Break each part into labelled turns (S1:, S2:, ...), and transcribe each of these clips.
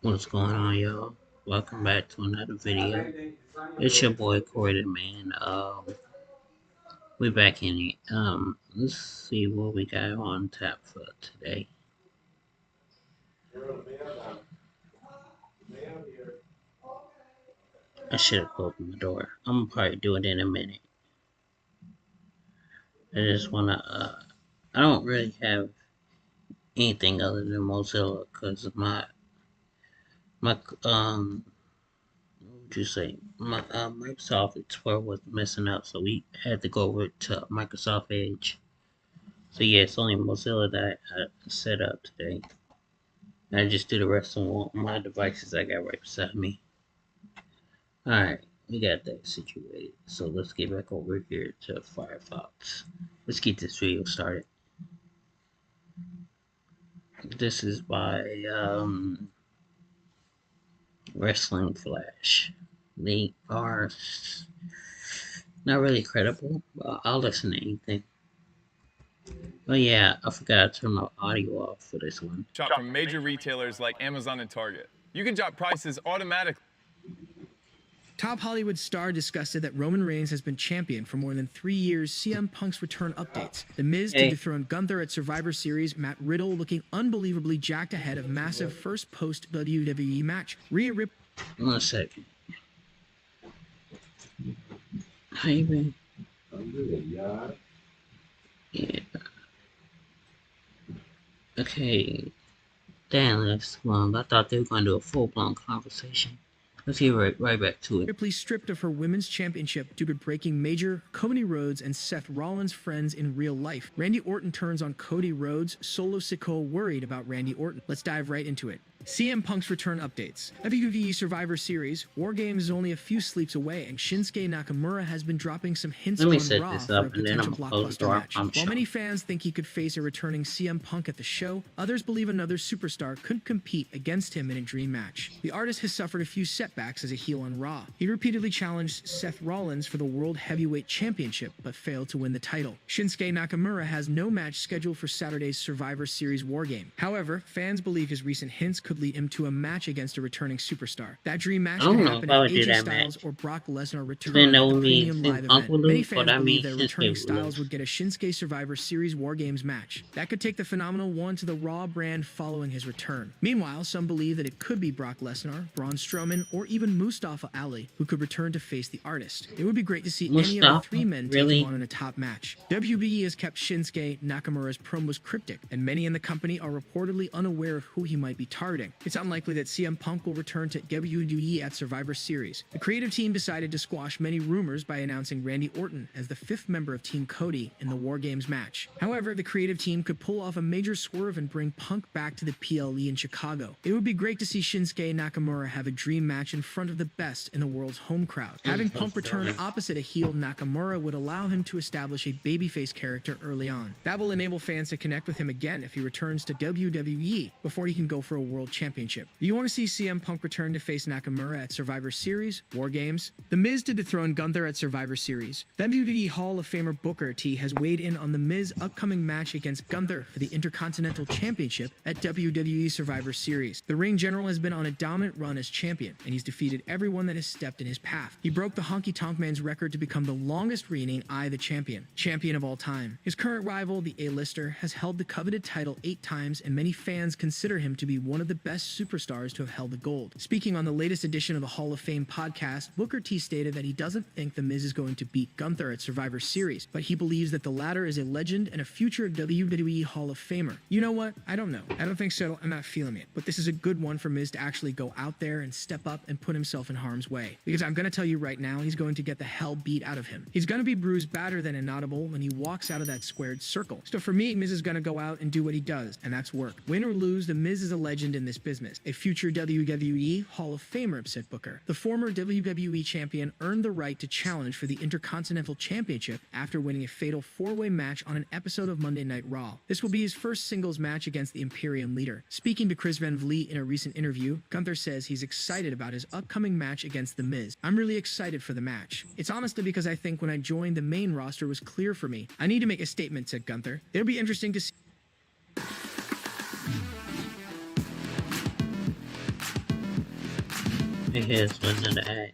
S1: What's going on, y'all? Welcome back to another video. It's your boy Corey the Man. We back in it. Let's see what we got on tap for today. I should have opened the door. I'm gonna probably do it in a minute. I just wanna. I don't really have anything other than Mozilla because my what would you say? My Microsoft Explorer was messing up, so we had to go over to Microsoft Edge. So yeah, it's only Mozilla that I set up today. I just do the rest on my devices I got right beside me. Alright, we got that situated. So let's get back over here to Firefox. Let's get this video started. This is by Wrestling Flash. They are not really credible, but I'll listen to anything. Oh yeah, I forgot to turn my audio off for this one.
S2: Shop from major retailers like Amazon and Target. You can drop prices automatically.
S3: Top Hollywood star disgusted that Roman Reigns has been champion for more than 3 years. CM Punk's return updates. The Miz to dethrone Gunther at Survivor Series. Matt Riddle looking unbelievably jacked ahead of massive first post WWE match. Rhea Ripley.
S1: 1 second. How you been? Yeah. Okay. Damn, that's long. I thought they were going to do a full-blown conversation. Let's get right back to it.
S3: Ripley stripped of her women's championship due to breaking major Cody Rhodes and Seth Rollins friends in real life. Randy Orton turns on Cody Rhodes. Solo Sikoa worried about Randy Orton. Let's dive right into it. CM Punk's return updates. WWE Survivor Series. War Games is only a few sleeps away, and Shinsuke Nakamura has been dropping some hints on Raw for a potential blockbuster match. While many fans think he could face a returning CM Punk at the show, others believe another superstar could compete against him in a dream match. The artist has suffered a few setbacks as a heel on Raw. He repeatedly challenged Seth Rollins for the World Heavyweight Championship, but failed to win the title. Shinsuke Nakamura has no match scheduled for Saturday's Survivor Series War Game. However, fans believe his recent hints could lead him to a match against a returning superstar. That dream match could happen if AJ Styles or Brock Lesnar return at the premium live event. Many fans believe that returning Styles would get a Shinsuke Survivor Series War Games match. That could take the Phenomenal One to the Raw brand following his return. Meanwhile, some believe that it could be Brock Lesnar, Braun Strowman, or even Mustafa Ali, who could return to face the artist. It would be great to see any of the three men take on in a top match. WWE has kept Shinsuke Nakamura's promos cryptic, and many in the company are reportedly unaware of who he might be targeting. It's unlikely that CM Punk will return to WWE at Survivor Series. The creative team decided to squash many rumors by announcing Randy Orton as the 5th member of Team Cody in the War Games match. However, the creative team could pull off a major swerve and bring Punk back to the PLE in Chicago. It would be great to see Shinsuke Nakamura have a dream match in front of the best in the world's home crowd. Having Punk return opposite a heel Nakamura would allow him to establish a babyface character early on. That will enable fans to connect with him again if he returns to WWE before he can go for a world championship. Do you want to see CM Punk return to face Nakamura at Survivor Series, War Games? The Miz to dethrone Gunther at Survivor Series. WWE Hall of Famer Booker T has weighed in on The Miz upcoming match against Gunther for the Intercontinental Championship at WWE Survivor Series. The ring general has been on a dominant run as champion, and he's defeated everyone that has stepped in his path. He broke the Honky Tonk Man's record to become the longest reigning the champion of all time. His current rival, the A-lister, has held the coveted title 8 times, and many fans consider him to be one of the best superstars to have held the gold. Speaking on the latest edition of the Hall of Fame podcast, Booker T stated that he doesn't think The Miz is going to beat Gunther at Survivor Series, but he believes that the latter is a legend and a future WWE Hall of Famer. You know what? I don't know. I don't think so. I'm not feeling it. But this is a good one for Miz to actually go out there and step up and put himself in harm's way. Because I'm going to tell you right now, he's going to get the hell beat out of him. He's going to be bruised badder than inaudible when he walks out of that squared circle. So for me, Miz is going to go out and do what he does, and that's work. Win or lose, The Miz is a legend in this business. A future WWE Hall of Famer, said Booker. The former WWE champion earned the right to challenge for the Intercontinental Championship after winning a fatal 4-way match on an episode of Monday Night Raw. This will be his first singles match against the Imperium leader. Speaking to Chris Van Vliet in a recent interview, Gunther says he's excited about his upcoming match against The Miz. I'm really excited for the match. It's honestly because I think when I joined, the main roster was clear for me. I need to make a statement, said Gunther. It'll be interesting to see.
S1: Here's another ad.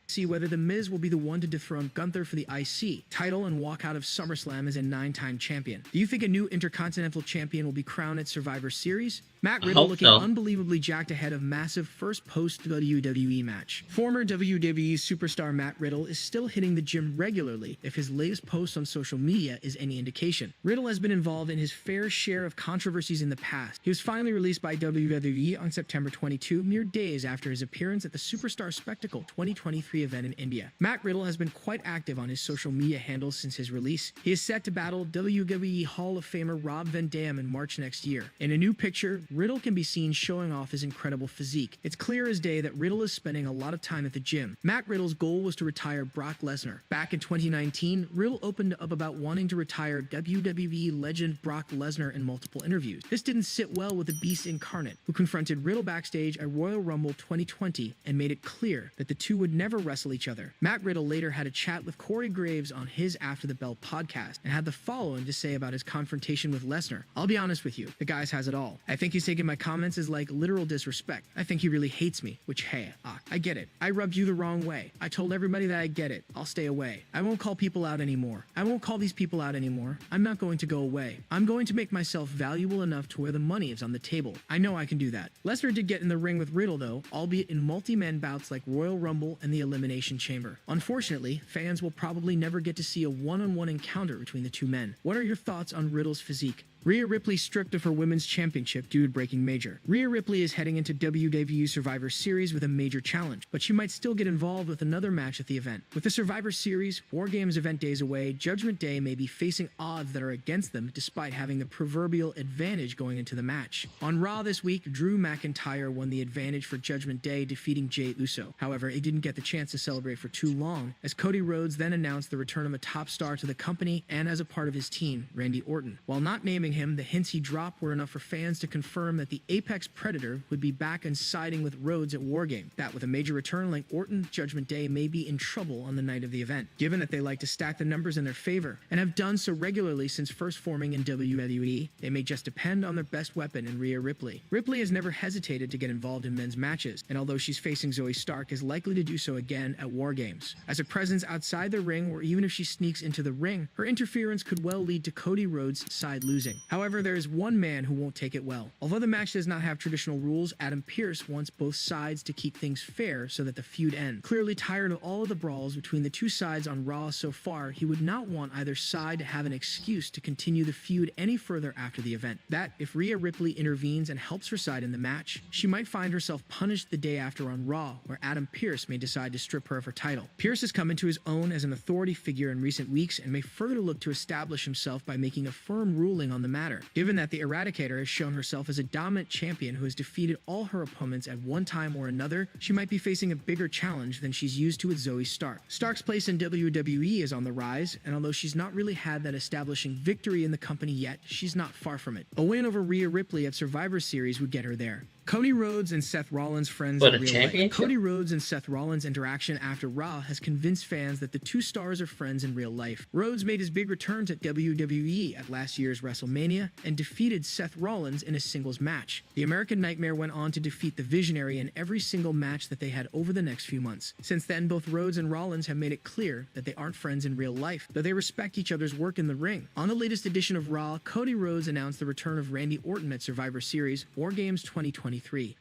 S3: See whether The Miz will be the one to dethrone Gunther for the IC title and walk out of SummerSlam as a 9-time champion. Do you think a new Intercontinental Champion will be crowned at Survivor Series? Matt Riddle looking unbelievably jacked ahead of massive first post-WWE match. Former WWE superstar Matt Riddle is still hitting the gym regularly if his latest post on social media is any indication. Riddle has been involved in his fair share of controversies in the past. He was finally released by WWE on September 22, mere days after his appearance at the Superstar Spectacle 2023 event in India. Matt Riddle has been quite active on his social media handles since his release. He is set to battle WWE Hall of Famer Rob Van Dam in March next year. In a new picture, Riddle can be seen showing off his incredible physique. It's clear as day that Riddle is spending a lot of time at the gym. Matt Riddle's goal was to retire Brock Lesnar. Back in 2019, Riddle opened up about wanting to retire WWE legend Brock Lesnar in multiple interviews. This didn't sit well with the Beast incarnate, who confronted Riddle backstage at Royal Rumble 2020 and made it clear that the two would never wrestle each other. Matt Riddle later had a chat with Corey Graves on his After the Bell podcast and had the following to say about his confrontation with Lesnar. I'll be honest with you, the guy has it all. I think he's taking my comments as like literal disrespect. I think he really hates me, which hey, I get it. I rubbed you the wrong way. I told everybody that I get it. I'll stay away. I won't call people out anymore. I won't call these people out anymore. I'm not going to go away. I'm going to make myself valuable enough to where the money is on the table. I know I can do that. Lesnar did get in the ring with Riddle though, albeit in multi-man bouts like Royal Rumble and the Elimination Chamber. Unfortunately, fans will probably never get to see a one-on-one encounter between the two men. What are your thoughts on Riddle's physique? Rhea Ripley stripped of her women's championship due to breaking major. Rhea Ripley is heading into WWE Survivor Series with a major challenge, but she might still get involved with another match at the event. With the Survivor Series, War Games event days away, Judgment Day may be facing odds that are against them despite having the proverbial advantage going into the match. On Raw this week, Drew McIntyre won the advantage for Judgment Day, defeating Jey Uso. However, he didn't get the chance to celebrate for too long, as Cody Rhodes then announced the return of a top star to the company and as a part of his team, Randy Orton. While not naming him, the hints he dropped were enough for fans to confirm that the Apex Predator would be back and siding with Rhodes at War Game. That with a major return like Orton, Judgment Day may be in trouble on the night of the event, given that they like to stack the numbers in their favor and have done so regularly since first forming in WWE. They may just depend on their best weapon in Rhea Ripley. Ripley has never hesitated to get involved in men's matches, and although she's facing Zoe Stark, is likely to do so again at War Games. As a presence outside the ring, or even if she sneaks into the ring, her interference could well lead to Cody Rhodes' side losing. However, there is one man who won't take it well. Although the match does not have traditional rules, Adam Pearce wants both sides to keep things fair so that the feud ends. Clearly tired of all of the brawls between the two sides on Raw so far, he would not want either side to have an excuse to continue the feud any further after the event. That, if Rhea Ripley intervenes and helps her side in the match, she might find herself punished the day after on Raw, where Adam Pearce may decide to strip her of her title. Pearce has come into his own as an authority figure in recent weeks and may further look to establish himself by making a firm ruling on the matter. Given that the Eradicator has shown herself as a dominant champion who has defeated all her opponents at one time or another, she might be facing a bigger challenge than she's used to with Zoe Stark. Stark's place in WWE is on the rise, and although she's not really had that establishing victory in the company yet, she's not far from it. A win over Rhea Ripley at Survivor Series would get her there. Cody Rhodes and Seth Rollins friends in real life. Cody Rhodes and Seth Rollins' interaction after Raw has convinced fans that the two stars are friends in real life. Rhodes made his big returns at WWE at last year's WrestleMania and defeated Seth Rollins in a singles match. The American Nightmare went on to defeat the Visionary in every single match that they had over the next few months. Since then, both Rhodes and Rollins have made it clear that they aren't friends in real life, though they respect each other's work in the ring. On the latest edition of Raw, Cody Rhodes announced the return of Randy Orton at Survivor Series War Games 2023.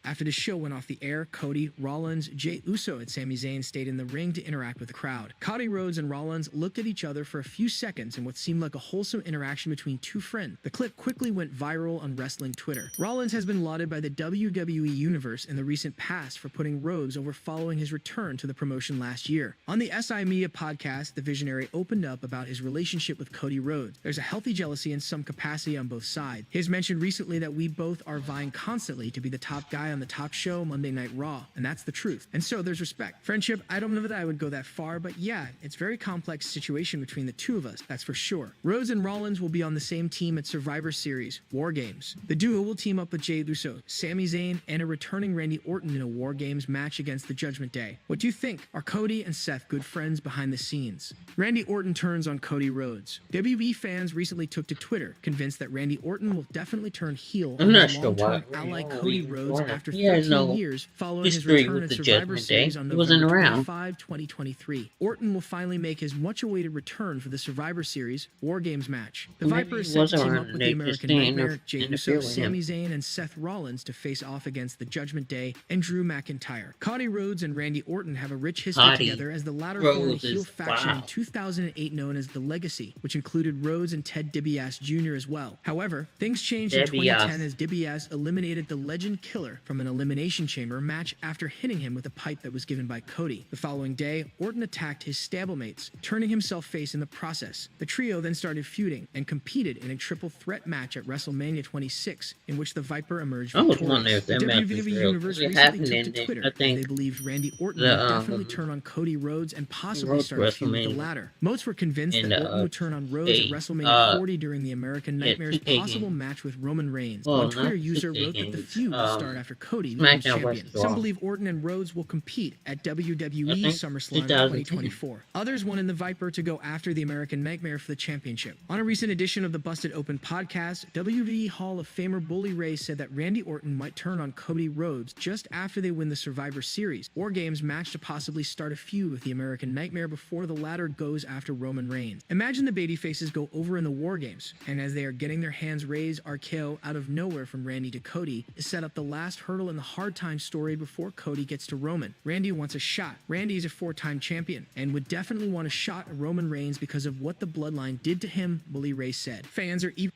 S3: After the show went off the air, Cody, Rollins, Jey Uso, and Sami Zayn stayed in the ring to interact with the crowd. Cody Rhodes and Rollins looked at each other for a few seconds in what seemed like a wholesome interaction between two friends. The clip quickly went viral on wrestling Twitter. Rollins has been lauded by the WWE Universe in the recent past for putting Rhodes over following his return to the promotion last year. On the SI Media podcast, the Visionary opened up about his relationship with Cody Rhodes. There's a healthy jealousy in some capacity on both sides. He has mentioned recently that we both are vying constantly to be the top guy on the top show, Monday Night Raw, and that's the truth. And so there's respect. Friendship, I don't know that I would go that far, but yeah, it's a very complex situation between the two of us, that's for sure. Rhodes and Rollins will be on the same team at Survivor Series, War Games. The duo will team up with Jey Uso, Sami Zayn, and a returning Randy Orton in a War Games match against the Judgment Day. What do you think? Are Cody and Seth good friends behind the scenes? Randy Orton turns on Cody Rhodes. WWE fans recently took to Twitter, convinced that Randy Orton will definitely turn heel
S1: I'm
S3: on
S1: not
S3: the
S1: sure
S3: long-term
S1: why
S3: ally Cody Rhodes after
S1: He has
S3: 13
S1: no
S3: years following his
S1: history
S3: return
S1: with
S3: at
S1: the
S3: Survivor
S1: Judgment Day.
S3: Series on
S1: He wasn't
S3: November
S1: around.
S3: 25, 2023. Orton will finally make his much-awaited return for the Survivor Series War Games match. The
S1: Maybe
S3: Viper
S1: he
S3: is set to
S1: was
S3: team
S1: around
S3: up with
S1: and
S3: the
S1: they
S3: American
S1: just
S3: Nightmare, Jey
S1: interfere
S3: Uso,
S1: with him.
S3: Sami Zayn, and Seth Rollins to face off against the Judgment Day and Drew McIntyre. Cody Rhodes and Randy Orton have a rich history
S1: Cody
S3: together as the latter formed a
S1: Rhodes
S3: heel
S1: is-
S3: faction in
S1: wow.
S3: 2008 known as The Legacy, which included Rhodes and Ted DiBiase Jr. as well. However, things changed in
S1: DiBiase.
S3: 2010 as DiBiase eliminated the Legend Killer from an Elimination Chamber match after hitting him with a pipe that was given by Cody. The following day, Orton attacked his stablemates, turning himself face in the process. The trio then started feuding and competed in a triple threat match at WrestleMania 26, in which the Viper emerged
S1: I was
S3: victorious.
S1: wondering if
S3: The
S1: that match was
S3: WWE
S1: real,
S3: Universe
S1: 'cause it
S3: recently
S1: happened
S3: took
S1: in
S3: to
S1: the-
S3: Twitter
S1: I
S3: as
S1: think
S3: they believed Randy Orton
S1: the,
S3: would definitely turn on Cody Rhodes and possibly
S1: Rhodes
S3: start a feud with the
S1: WrestleMania
S3: latter. Most were convinced
S1: in
S3: that
S1: the,
S3: Orton would turn on Rhodes at WrestleMania 40 during the American Nightmare's
S1: 2K
S3: possible
S1: game.
S3: match with Roman Reigns.
S1: Well,
S3: One Twitter
S1: not
S3: user
S1: 2K
S3: wrote that the
S1: games,
S3: feud will start after Cody becomes
S1: SmackDown
S3: champion.
S1: versus Raw.
S3: Some believe Orton and Rhodes will compete at WWE
S1: I think
S3: SummerSlam 2024. Others wanted the Viper to go after the American Nightmare for the championship. On a recent edition of the Busted Open podcast, WWE Hall of Famer Bully Ray said that Randy Orton might turn on Cody Rhodes just after they win the Survivor Series War Games match to possibly start a feud with the American Nightmare before the latter goes after Roman Reigns. Imagine the babyfaces go over in the War Games, and as they are getting their hands raised, RKO out of nowhere from Randy to Cody is set up the last hurdle in the hard time story before Cody gets to Roman. Randy wants a shot. Randy is a 4-time champion and would definitely want a shot at Roman Reigns because of what the bloodline did to him, Bully Ray said. Fans are even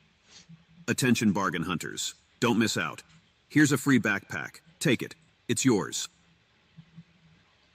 S4: Attention bargain hunters. Don't miss out. Here's a free backpack. Take it. It's yours.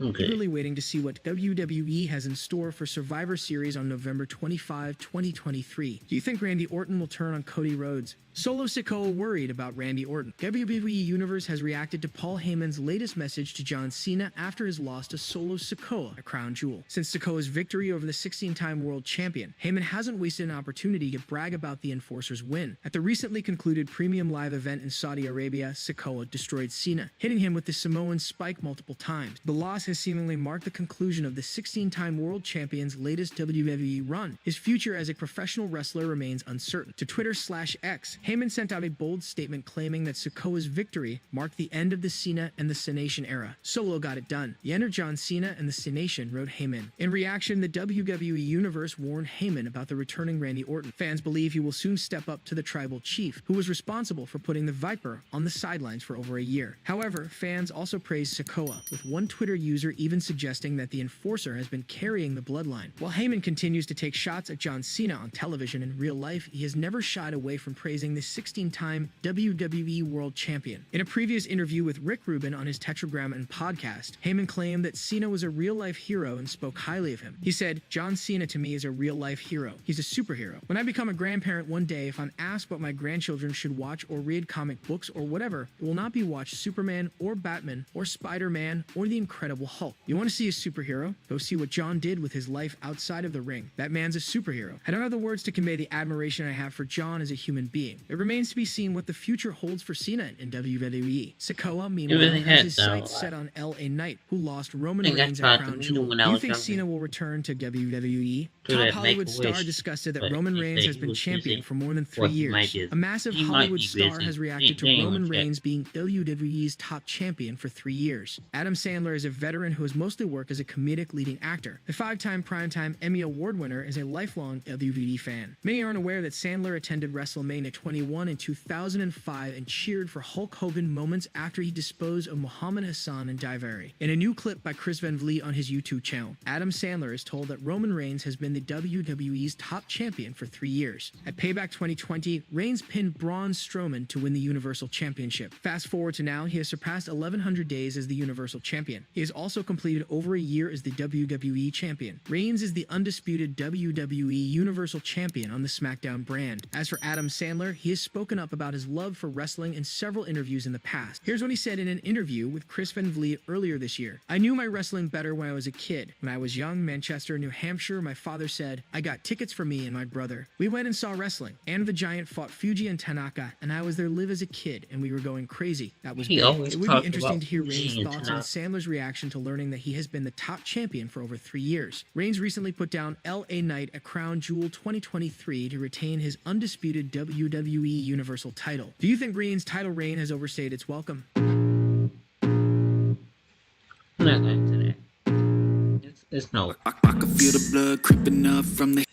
S1: Okay.
S3: eagerly waiting to see what WWE has in store for Survivor Series on November 25, 2023. Do you think Randy Orton will turn on Cody Rhodes? Solo Sikoa worried about Randy Orton. WWE Universe has reacted to Paul Heyman's latest message to John Cena after his loss to Solo Sikoa at Crown Jewel. Since Sikoa's victory over the 16-time world champion, Heyman hasn't wasted an opportunity to brag about the Enforcer's win. At the recently concluded Premium Live event in Saudi Arabia, Sikoa destroyed Cena, hitting him with the Samoan spike multiple times. The loss has seemingly marked the conclusion of the 16-time world champion's latest WWE run. His future as a professional wrestler remains uncertain. To Twitter/X, Heyman sent out a bold statement claiming that Sikoa's victory marked the end of the Cena and the Cenation era. Solo got it done. The end of John Cena and the Cenation, wrote Heyman. In reaction, the WWE Universe warned Heyman about the returning Randy Orton. Fans believe he will soon step up to the tribal chief, who was responsible for putting the Viper on the sidelines for over a year. However, fans also praised Sikoa, with one Twitter user even suggesting that the Enforcer has been carrying the bloodline. While Heyman continues to take shots at John Cena on television and real life, he has never shied away from praising the 16-time WWE World Champion. In a previous interview with Rick Rubin on his Tetragram and podcast, Heyman claimed that Cena was a real-life hero and spoke highly of him. He said, "John Cena to me is a real-life hero. He's a superhero. When I become a grandparent one day, if I'm asked what my grandchildren should watch or read comic books or whatever, it will not be watch Superman or Batman or Spider-Man or the Incredible Hulk. You want to see a superhero? Go see what John did with his life outside of the ring. That man's a superhero." I don't have the words to convey the admiration I have for John as a human being. It remains to be seen what the future holds for Cena in WWE. Sikoa, meanwhile,
S1: really
S3: has
S1: had
S3: his
S1: that a
S3: sights
S1: lot.
S3: set on LA Knight, who lost Roman
S1: I think I
S3: Reigns
S1: tried
S3: at
S1: to
S3: Crown
S1: meet
S3: Jewel.
S1: him when
S3: Do
S1: I
S3: you
S1: was
S3: think
S1: younger.
S3: Cena will return to WWE?
S1: To
S3: Top
S1: that
S3: Hollywood
S1: Make-A-Wish,
S3: star discussed that
S1: but
S3: Roman
S1: he
S3: Reigns
S1: said
S3: has
S1: he
S3: been
S1: was
S3: champion
S1: busy.
S3: for more than
S1: Or
S3: 3
S1: he might
S3: years.
S1: be-
S3: A massive
S1: he might
S3: Hollywood
S1: be
S3: star
S1: busy.
S3: has reacted to
S1: He ain't
S3: Roman
S1: gonna check.
S3: Reigns being WWE's top champion for 3 years. Adam Sandler is a veteran who has mostly worked as a comedic leading actor. The 5-time primetime Emmy Award winner is a lifelong WWE fan. Many aren't aware that Sandler attended WrestleMania 21 in 2005 and cheered for Hulk Hogan moments after he disposed of Muhammad Hassan and Daivari. In a new clip by Chris Van Vliet on his YouTube channel, Adam Sandler is told that Roman Reigns has been the WWE's top champion for 3 years. At Payback 2020, Reigns pinned Braun Strowman to win the Universal Championship. Fast forward to now, he has surpassed 1,100 days as the Universal Champion. He has also completed over a year as the WWE Champion. Reigns is the undisputed WWE Universal Champion on the SmackDown brand. As for Adam Sandler, he has spoken up about his love for wrestling in several interviews in the past. Here's what he said in an interview with Chris Van Vliet earlier this year. "I knew my wrestling better when I was a kid. When I was young, Manchester, New Hampshire, my father said, I got tickets for me and my brother. We went and saw wrestling. Andre the Giant fought Fuji and Tanaka, and I was there live as a kid, and we were going crazy. That was
S1: He
S3: big."
S1: always
S3: It would
S1: talked
S3: be interesting
S1: about
S3: to hear
S1: Fuji
S3: Reigns'
S1: and
S3: thoughts on
S1: Tanaka.
S3: Sandler's reaction to learning that he has been the top champion for over 3 years. Reigns recently put down LA Knight at Crown Jewel 2023 to retain his undisputed WWE WWE Universal title. Do you think Green's title reign has overstayed its welcome?
S1: I'm not going into that. It's no.
S5: I can feel the blood creeping up from the